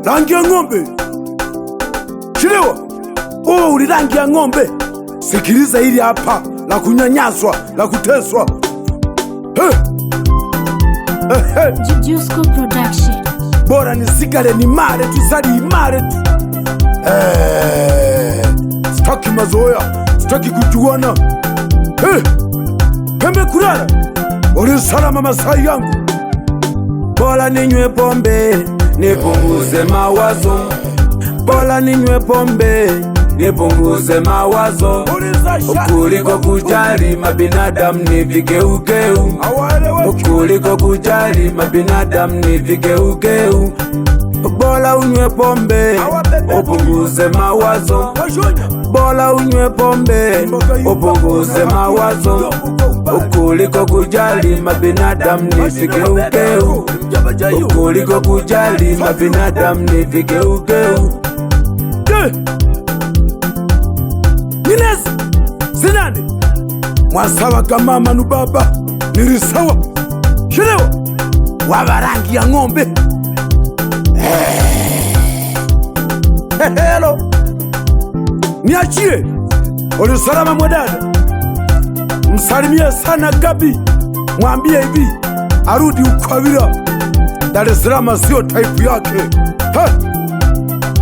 Rangi ya ng'ombe. Chilewa. Oh, uli rangi ya ng'ombe. Sikiliza hili hapa la kunyanyaswa, la kuteswa. Jujusko Production. Bora nisigale ni mare tu, sadi imare tu. Sitaki mazoea, sitaki kujuana. Pembe kulala, uli salama Masai yangu. Bora ninywe pombe, nipunguze mawazo. Bora ninywe pombe, nipunguze mawazo. Kuliko kujali mabinadamu ni vigeugeu. Kuliko kujali mabinadamu ni vigeugeu. Bora unywe pombe, upunguze mawazo. Bora unywe pombe, upunguze mawazo. Kuliko kujali mabinadamu ni vigeugeu. Kuliko kujali mabinadamu ni vigeugeu. Ninesi Sinani mwasawa kama manu baba nilisawa. Shilewa waba rangi ya ng'ombe. Hello niachie. Uli salama mwadada. Msalimie sana Gabi, mwambie hivi arudi Ukwavira. Dar es Salaam sio type yake.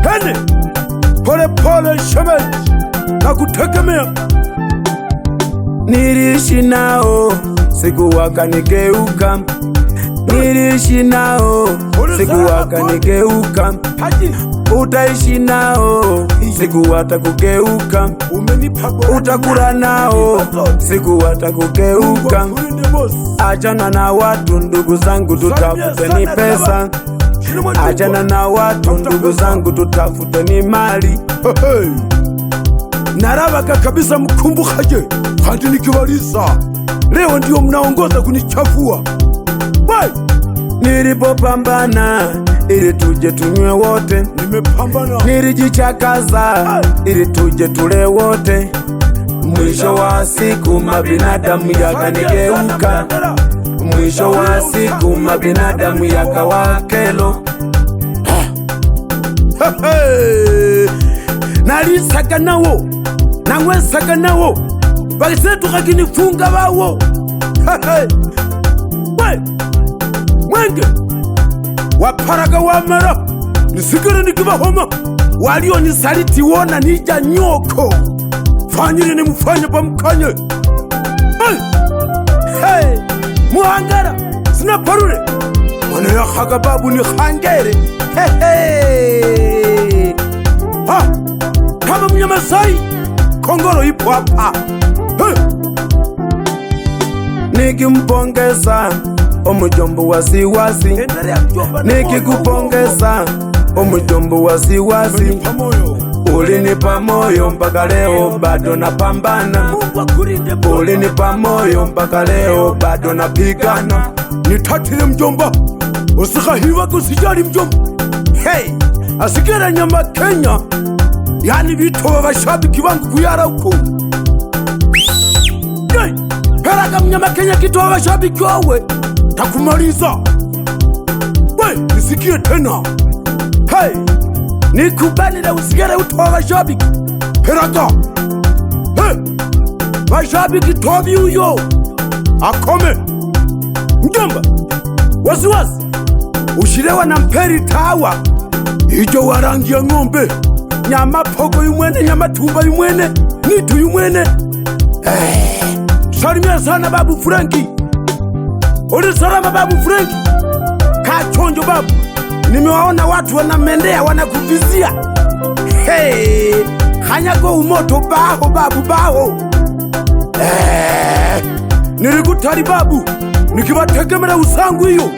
Hene pole pole shemeji na kutegemea. Niliishi nao siku wakanigeuka. Niliishi nao siku wakanigeuka. Utaishi nao siku watakugeuka. Utakula nao siku watakugeuka. Achana na watu ndugu zangu, tutafuteni pesa. Achana na watu ndugu zangu, tutafuteni mali. Narabaka kabisa mkumbukaje hadi nikiwaliza. Leo ndio mnaongoza kunichafua. Nilipopambana ili tuje tunywe wote. Nimepambana. Nilijichakaza ili tuje tule wote. Mwisho wa siku mabinadamu yakanigeuka. Mwisho wa siku mabinadamu yakawakelo. Nalisaga nawo, nangwesaga nawo, bakisetu kakinifunga bawo. Mwenge waparaga wamara nisigire nikibahoma. Walio nisaliti wona nija nyoko. Fanyiri ni mufanye pamukanye. Muhangara sina parure. Mwana ya haga babu ni hangere. Kama Mnyamasai kongoro ipo hapa. Nikimpongeza omujombo wasiwasi. Nikikupongeza omujombo wasiwasi. Ulinipa moyo mpaka leo bado napambana. Ulinipa moyo mpaka leo bado napigana. Nitatile mjomba, usikahiwa kusijali mjomba. Asigera nyama Kenya, yani vitoa washabiki wangu kuyara uko. Peraga mnyama Kenya kitoa washabiki wawe takumaliza. Nisikie tena. Nikubali na usigera utoa washabiki. Peraga washabiki tobi uyo akome. Mjomba wasiwasi ushirewa na mperi tawa. Ijo warangi ya ng'ombe. Nyama pogo yumwene, nyama tumba yumwene, nitu yumwene. Salimia sana babu Franki. Uli salama babu Franki. Kachonjo babu. Nimewaona watu wanamendea, wanakuvizia. Hanyago umoto baho babu baho. Nilikutari babu, nikiwategemera usangu hiyo.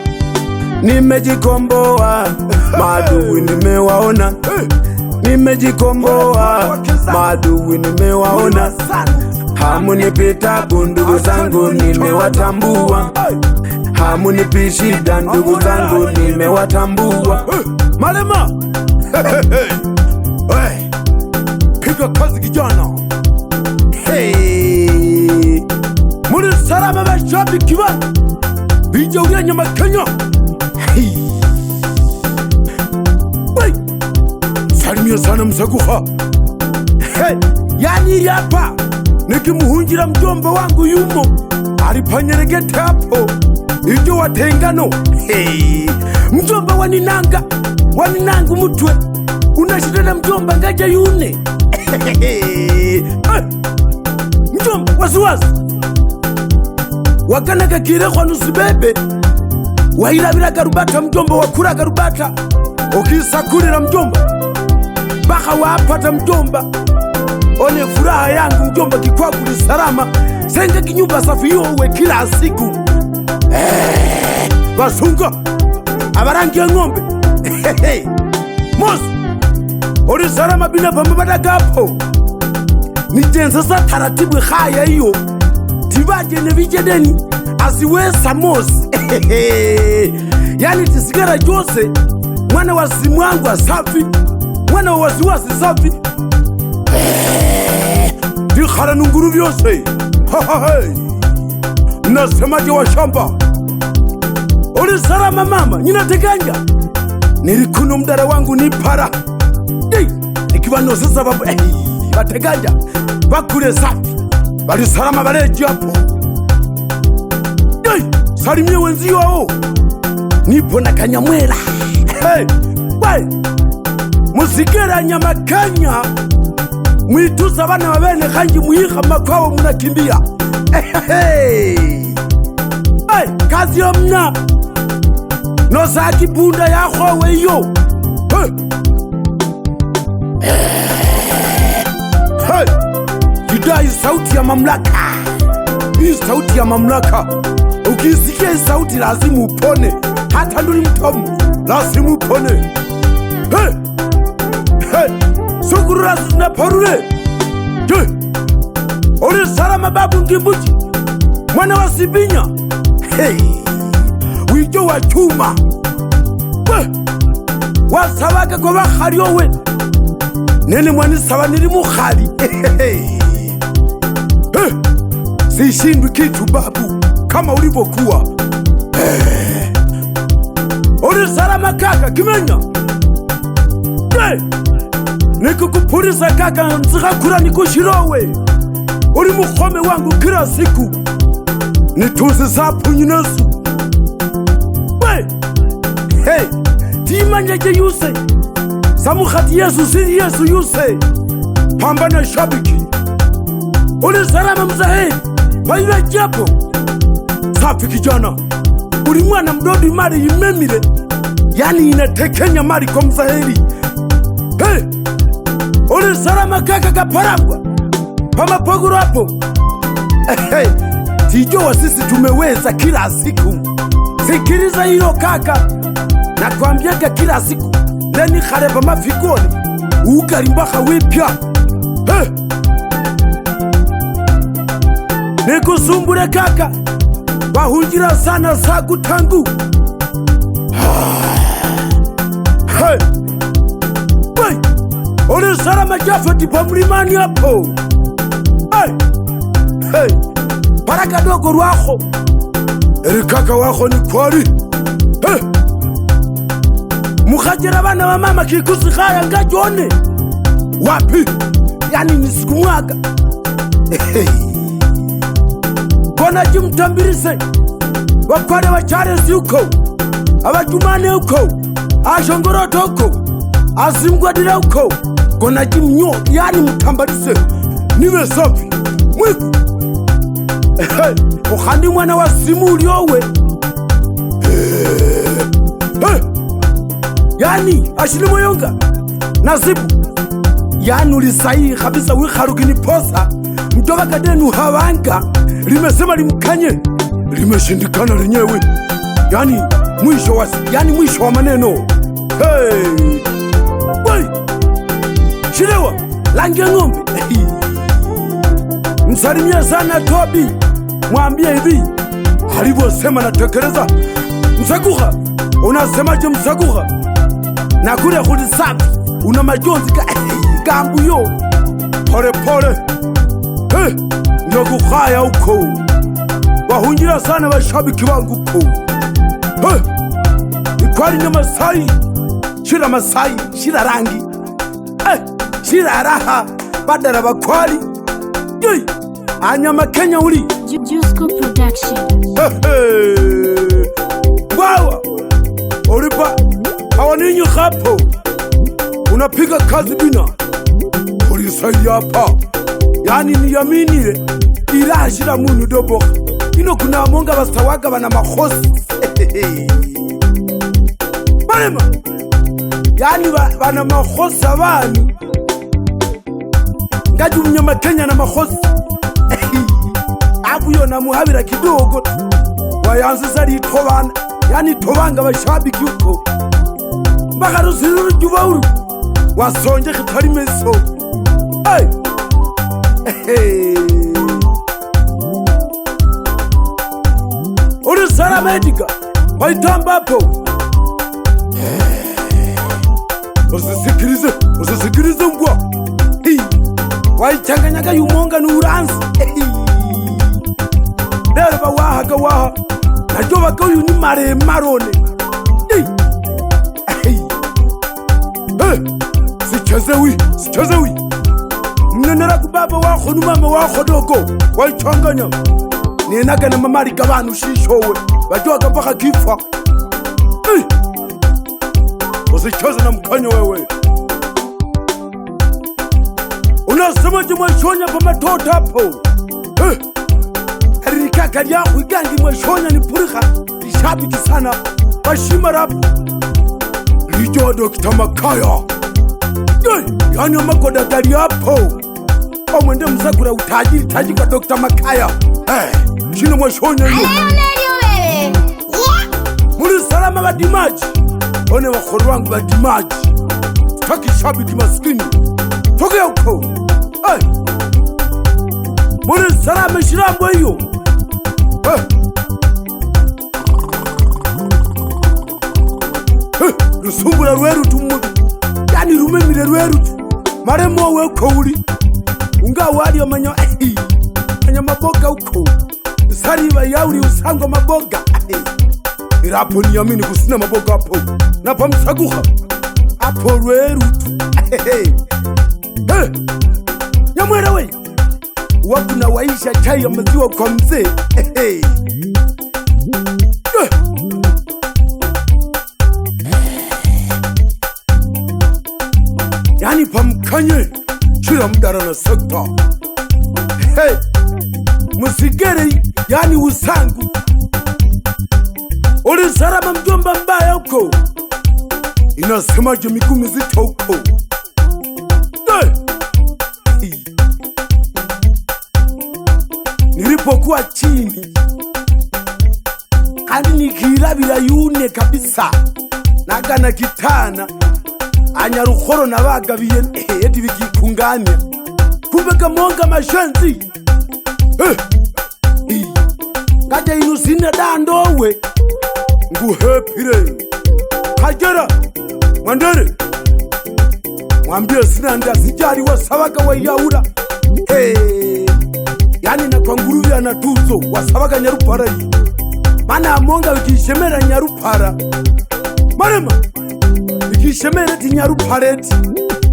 Nimejikomboa, maadui nimewaona. Nimejikomboa, maadui nimewaona. Hamunipita ndugu zangu nimewatambua. Hamunipi shida ndugu zangu nimewatambua. Malema piga kazi kijana. Muli salama bashabiki wa Bija uriya Nyama Kenya. Wai, salimia sana Msaguha. Yani ili hapa nikimuhunjira mjomba wangu yumo alipanyeregete hapo ijo watengano. Mjomba waninanga mutwe unashidana mjomba ngaja yune. Mjomba wasiwasi wakanaga kire kwa nusibebe wairabira garubata mjomba wakura garubata ukisakurira mjomba baka wapata mjomba one furaha yangu mjomba kikwakuli salama senga kinyumba safi yowe kila siku. Basunga abarangi ya ng'ombe. Mosi ori salama bina pambada gapo nijenza sa taratibu khaya hiyo tibaje nevijedeni asiwesa mosi. Yani tisigara jose mwana wa simwangu asafi mwana wa wasiwasi safi dikhala nunguru vyose. Mnasemaje wa shamba? Uli salama mama ninateganya nilikuno mdara wangu ni para ikiwa nose sababu bateganya bakure safi bali salama baleji hapo. Salimie wenzio wao nipo na kanyamwela. Musigera nyamakanya mwituza bana wabene kanji muyiha makwawo munakimbia. Kazi yomna nosaki bunda yakhowe yo. Jidai sauti ya mamlaka. Hii sauti ya mamlaka ukisikia hii sauti lazimu upone. Hata nduli mtomu lazimu upone. Sugurura zina parule. Uli salama babu ngimbuji mwana wa Sibinya. Wijo wa chuma wasabaga kwa bakhali yowe nene mwani sawa nili mukhali. Sishindwi kitu babu kama ulivokuwa. Uli salama kaka kimenya. Nikukupurisa kaka nzikakura nikushirowe. Uli mukhome wangu kila siku nituzi sapu nyinesu. Timanya je yuse samukhati Yesu siri Yesu yuse pambana shabiki. Uli salama mzahe waiwe japo safi kijana. Uli mwana mdodi mari imemile yani inatekenya mari kwa mzaheri. Uli salama kaka kaparagwa pama poguru hapo. Tijowa sisi tumeweza kila siku. Sikiriza hilo kaka na kuambiaga kila siku leni khareba mafikoni ukarimbaka wipya. Nikusumbure kaka wahunjira sana sagu tangu. Uli salama Jafeti pa mlimani hapo. Paraka dogo rwako kaka wako ni kwari. Mukhajira bana wa mama kikusi khaya ngajone wapi yani nisikumwaga. Kona jimtambirise wakware wa Charles uko abatumane uko ashongoroto uko asimgwadira uko kona jimnyo yani mutambarise niwe safi mwiku. Ukhandi mwana wa simu uliowe. Yani ashili moyonga nasibu yani ulisahi kabisa wikharukini posa mtoka kadenu hawanga limesema limkanye limeshindikana lenyewe. Yani mwisho wa maneno. Shilewa langia ng'ombe. Msalimia sana Tobi mwambie hivi alivyosema natekeleza. Msaguha unasemaje Msaguha? Na kule kulisafi una majonzi kambu yo pole pole. Ndio kukhaya huko wahunjira sana washabiki wangu huko. Ikwari na Masai, shira Masai, shira rangi, shira raha, badara bakwari. Yoi, anyama Kenya uli. Jusko Production. Wawa, oripa, hawaninyu hapo. Unapiga kazi bina, ulisai hapa. Yani niyaminire, irashira munu dobo. Ino kuna monga bastawaga bana makhosi. Marema, yani bana makhosi abanu. Ngaji unyama Kenya na makhosi. Abu yo namuhabira kidogo. Wayanza zari tobana, yani tobanga bashabiki uko. Bakarusiru jubauru. Wasonje kitari meso. Uri sara medica, waitambapo. Usisikilize mbwa. Waichanganyaga yumonga nuranzi. Dereba wahaga waha. Najua wako yu ni marone. Sichezewi. Mnenera kubaba wako numama wako dogo. Waichanganya. Nienaga na mamari kabanu shishowe. Wajua kabaka kifa. Usicheze na mkanyo wewe. Unasema jimweshonya pa matota hapo. Harikaka liyaku igangi mweshonya ni purika. Ishabiki sana. Bashima rapu. Lijodo kitamakaya. Yani amakoda gari hapo. Mwende mzakura utaji kwa Dr. Makaya. Shino mweshonya yu. Muri salama badimaji. One wakoro wangu badimaji. Taki shabiki maskini. Toge uko. Muri salama shirambo hiyo. Rusumbu la rweru tumudu. Yani rumemire rweru tu. Maremo we uko uli. Unga wali wa manya maboga uko. Sariba yauri usangwa maboga. Irapo niyamini kusina maboga hapo. Napa msaguha. Hapo rweru tu. Nyamwera we. Wapu na waisha chai ya maziwa kwa mzee. Yani pamkanye. Shira mdara na sekta. Musigere yani usangu. Uli sarama mjomba mbaya uko. Inasema jemiku mizito uko. Nilipokuwa chini hadi nikirabira yune kabisa. Nagana kitana anyarukhoro nabagabiye eti bikikunganya. Kubeka monga mashenzi. Ngaje inusina dandowe. Nguhepire. Kajera. Mwandere. Mwambie sina nda sijari wasabaga wa yaura. Yani na kwa nguruvi anatuzo wasabaga nyarupara hii. Mana amonga wikishemera nyarupara. Marema. Wikishemera ti nyarupara eti.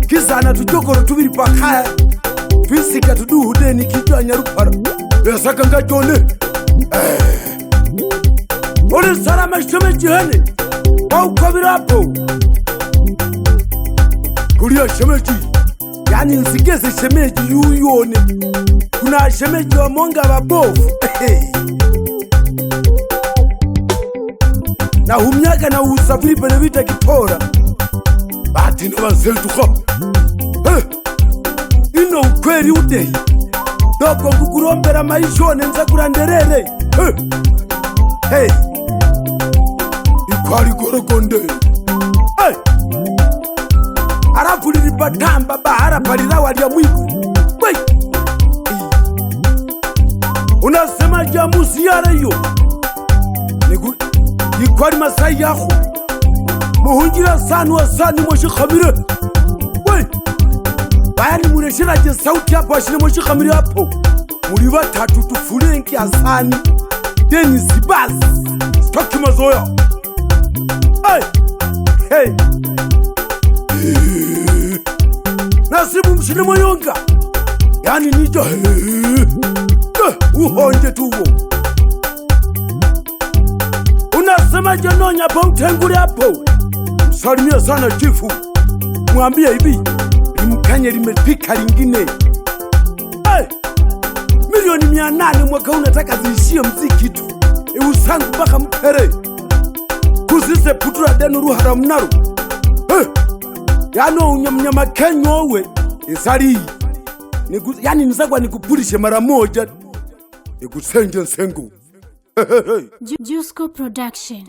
Kisa anatujokoro tubiri pakaya. Twisika tuduhude ni kijwa nyarupara. Yasaka nga jone. Uli salama sheme jihene. Waukabira hapo. Kulia shemeji. Yani nsigeze shemeji yuyone. Kuna shemeji wa monga wabofu. Na humyaga na usafiri penevita kipora. Bati no wazeltuka. Ino ukweli udehi. Doko kukurombera maishone nza kuranderere. Ikwari gorogonde. Arafu lilipatamba bahara palila walia mwiku. Unasema jamusi yara yo. Ikwari masai yako. Muhunjira sanu wa sani mwashi khamire. Bayani mureshira je sauti hapo ashine mwashi khamire hapo. Muri batatu tufurenki asani. Deni zibaz. Stoki mazoya. Hey. Hey. Nasibu mshini moyonga. Yani nijo. Uhonje tuwo. Unasema janonya pa utenguri hapo. Salimia sana chifu. Mwambie hivi. Limkanye limepika lingine. Hey. Milioni 800 mwaka unataka ziishie mziki tu. Usangu mpaka mpere. Kusise putura denu ruhara mnaru. Hey. Yano unyamnyama kenyo we. Isari. Yani nizagwa nikupulishe mara moja. Nikusenje nsengu. Jusko Production.